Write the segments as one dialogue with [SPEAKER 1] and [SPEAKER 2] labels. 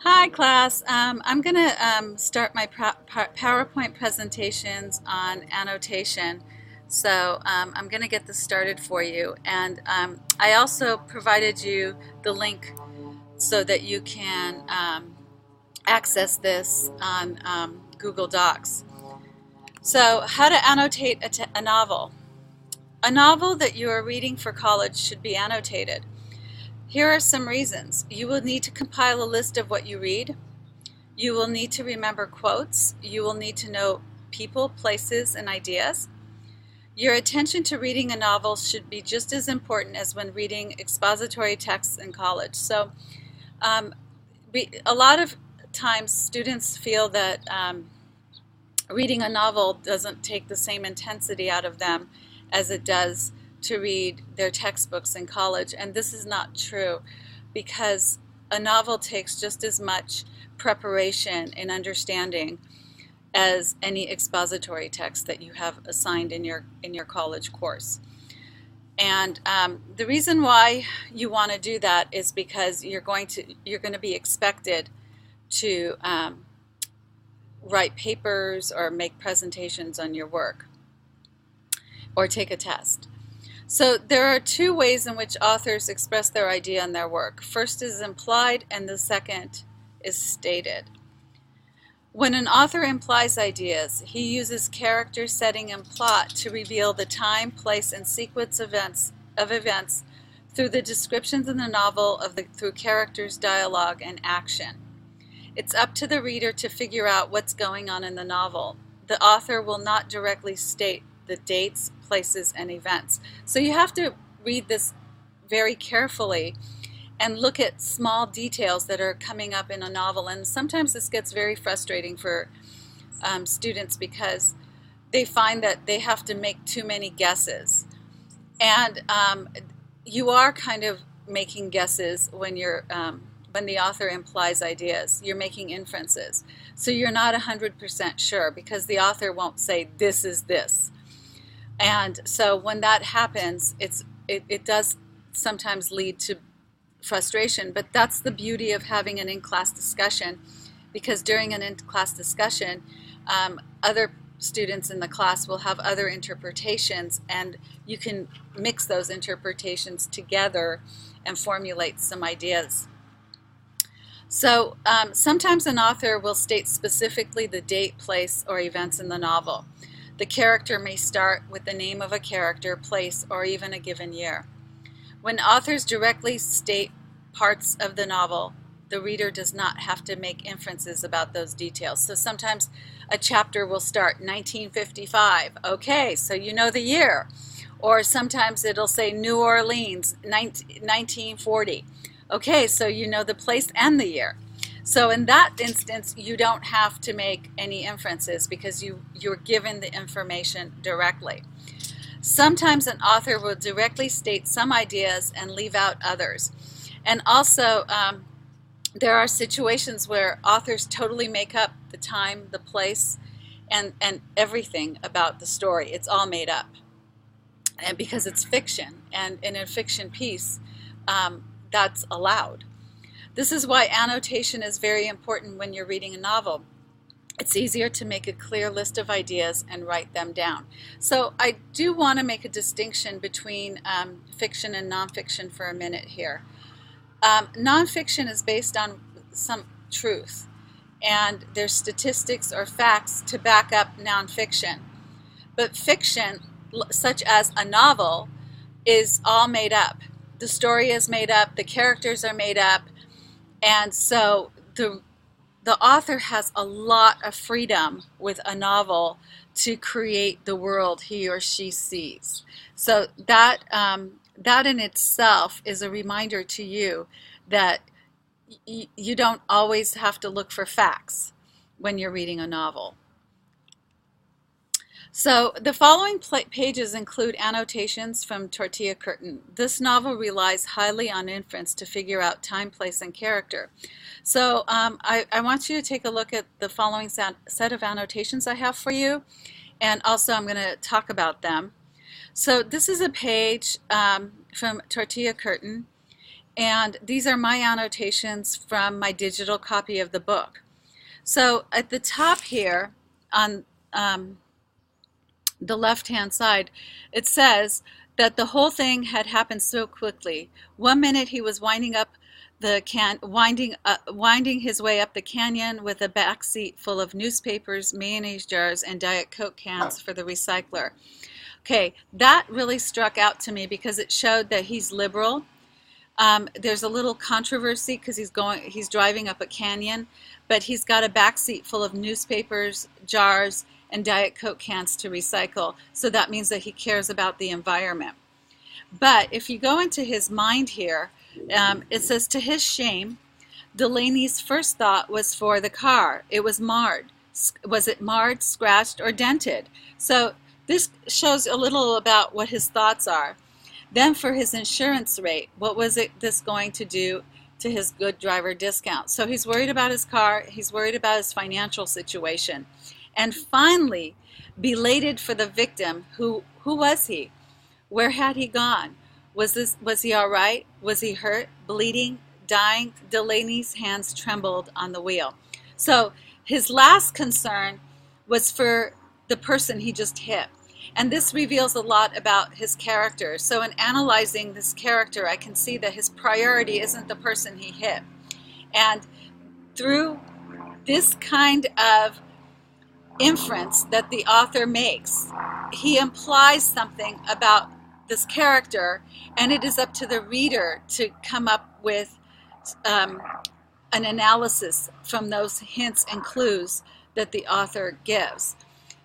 [SPEAKER 1] Hi class, I'm going to start my PowerPoint presentations on annotation. I'm going to get this started for you, and I also provided you the link so that you can access this on Google Docs. So how to annotate a novel. A novel that you are reading for college should be annotated. Here are some reasons. You will need to compile a list of what you read. You will need to remember quotes. You will need to know people, places, and ideas. Your attention to reading a novel should be just as important as when reading expository texts in college. Um, a lot of times students feel that reading a novel doesn't take the same intensity out of them as it does to read their textbooks in college, and this is not true because a novel takes just as much preparation and understanding as any expository text that you have assigned in your college course. And the reason why you want to do that is because you're going to be expected to write papers or make presentations on your work or take a test. So there are two ways in which authors express their idea in their work. First is implied, and the second is stated. When an author implies ideas, he uses character, setting, and plot to reveal the time, place, and sequence of events through the descriptions in the novel through characters, dialogue, and action. It's up to the reader to figure out what's going on in the novel. The author will not directly state the dates, places, and events. So you have to read this very carefully and look at small details that are coming up in a novel. And sometimes this gets very frustrating for students because they find that they have to make too many guesses. And you are kind of making guesses when the author implies ideas. You're making inferences. So you're not 100% sure because the author won't say, this is this. And so when that happens, it does sometimes lead to frustration, but that's the beauty of having an in-class discussion, because during an in-class discussion, other students in the class will have other interpretations, and you can mix those interpretations together and formulate some ideas. So sometimes an author will state specifically the date, place, or events in the novel. The character may start with the name of a character, place, or even a given year. When authors directly state parts of the novel, the reader does not have to make inferences about those details. So sometimes a chapter will start 1955. Okay, so you know the year. Or sometimes it'll say New Orleans, 1940. Okay, so you know the place and the year. So in that instance, you don't have to make any inferences because you're given the information directly. Sometimes an author will directly state some ideas and leave out others. And also, there are situations where authors totally make up the time, the place, and everything about the story. It's all made up. And because it's fiction, and in a fiction piece, that's allowed. This is why annotation is very important when you're reading a novel. It's easier to make a clear list of ideas and write them down. So I do want to make a distinction between fiction and nonfiction for a minute here. Nonfiction is based on some truth, and there's statistics or facts to back up nonfiction. But fiction, such as a novel, is all made up. The story is made up, the characters are made up, and so the author has a lot of freedom with a novel to create the world he or she sees. So that in itself is a reminder to you that you don't always have to look for facts when you're reading a novel. So the following pages include annotations from Surenyan-krech. This novel relies highly on inference to figure out time, place, and character. So I want you to take a look at the following set of annotations I have for you, and also I'm going to talk about them. So this is a page from Surenyan-krech, And these are my annotations from my digital copy of the book. So at the top here on the left-hand side, it says that the whole thing had happened so quickly. 1 minute he was winding his way up the canyon with a back seat full of newspapers, mayonnaise jars, and Diet Coke cans for the recycler. Okay, that really struck out to me because it showed that he's liberal. There's a little controversy because he's driving up a canyon, but he's got a back seat full of newspapers, jars, and Diet Coke cans to recycle. So that means that he cares about the environment. But if you go into his mind here, it says, to his shame, Delaney's first thought was for the car. It was marred. Was it marred, scratched, or dented? So this shows a little about what his thoughts are. Then for his insurance rate, what was this going to do to his good driver discount? So he's worried about his car. He's worried about his financial situation. And finally, belated for the victim, who was he? Where had he gone? Was he all right? Was he hurt, bleeding, dying? Delaney's hands trembled on the wheel. So his last concern was for the person he just hit. And this reveals a lot about his character. So in analyzing this character, I can see that his priority isn't the person he hit. And through this kind of inference that the author makes, he implies something about this character, and it is up to the reader to come up with an analysis from those hints and clues that the author gives.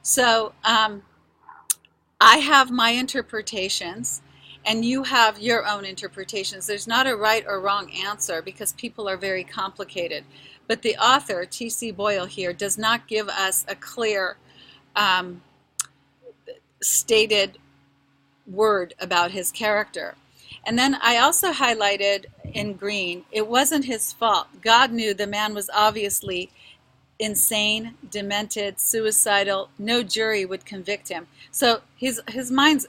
[SPEAKER 1] So I have my interpretations, and you have your own interpretations. There's not a right or wrong answer because people are very complicated. But the author, T.C. Boyle here, does not give us a clear stated word about his character. And then I also highlighted in green, it wasn't his fault. God knew the man was obviously insane, demented, suicidal. No jury would convict him. So his mind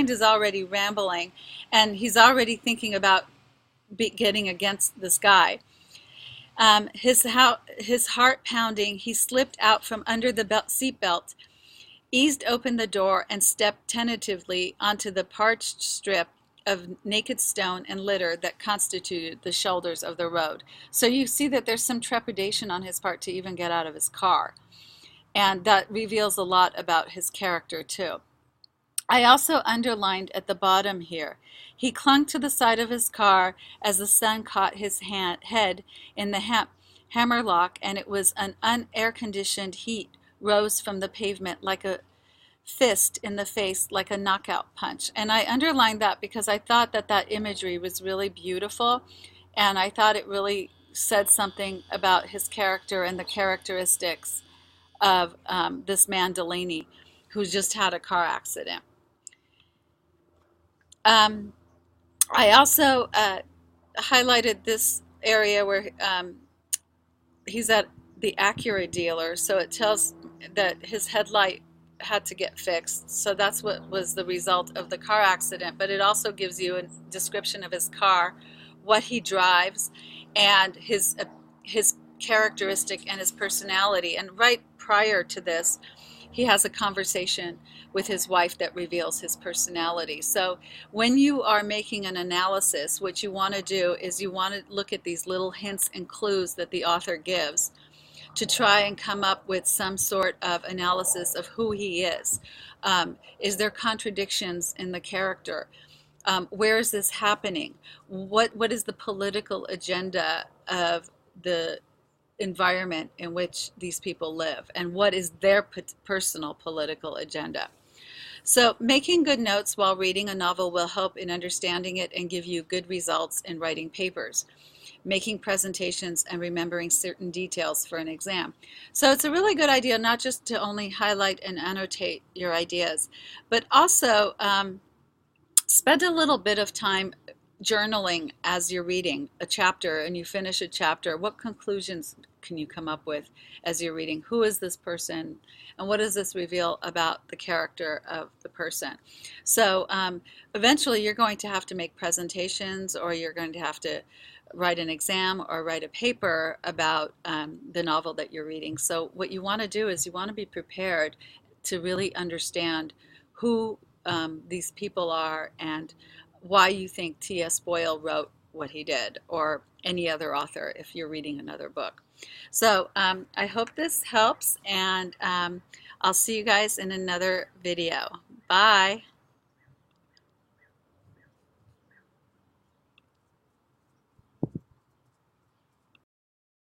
[SPEAKER 1] is already rambling, and he's already thinking about getting against this guy. His heart pounding, he slipped out from under the seatbelt, eased open the door, and stepped tentatively onto the parched strip of naked stone and litter that constituted the shoulders of the road. So you see that there's some trepidation on his part to even get out of his car. And that reveals a lot about his character too. I also underlined at the bottom here, he clung to the side of his car as the sun caught his head in the hammerlock, and it was an unair-conditioned heat rose from the pavement like a fist in the face, like a knockout punch. And I underlined that because I thought that imagery was really beautiful, and I thought it really said something about his character and the characteristics of this man Delaney, who just had a car accident. I also highlighted this area where he's at the Acura dealer, so it tells that his headlight had to get fixed. So that's what was the result of the car accident, but it also gives you a description of his car, what he drives, and his characteristic and his personality. And right prior to this, he has a conversation with his wife that reveals his personality. So when you are making an analysis, what you want to do is you want to look at these little hints and clues that the author gives to try and come up with some sort of analysis of who he is. Is there contradictions in the character? Where is this happening? What is the political agenda of the environment in which these people live, and what is their personal political agenda? So making good notes while reading a novel will help in understanding it and give you good results in writing papers, making presentations, and remembering certain details for an exam. So it's a really good idea not just to only highlight and annotate your ideas, but also spend a little bit of time journaling as you're reading a chapter and you finish a chapter, what conclusions can you come up with as you're reading? Who is this person, and what does this reveal about the character of the person? So eventually you're going to have to make presentations, or you're going to have to write an exam or write a paper about the novel that you're reading. So what you want to do is you want to be prepared to really understand who these people are and why you think T.S. Boyle wrote what he did, or any other author if you're reading another book. So I hope this helps, and I'll see you guys in another video. Bye.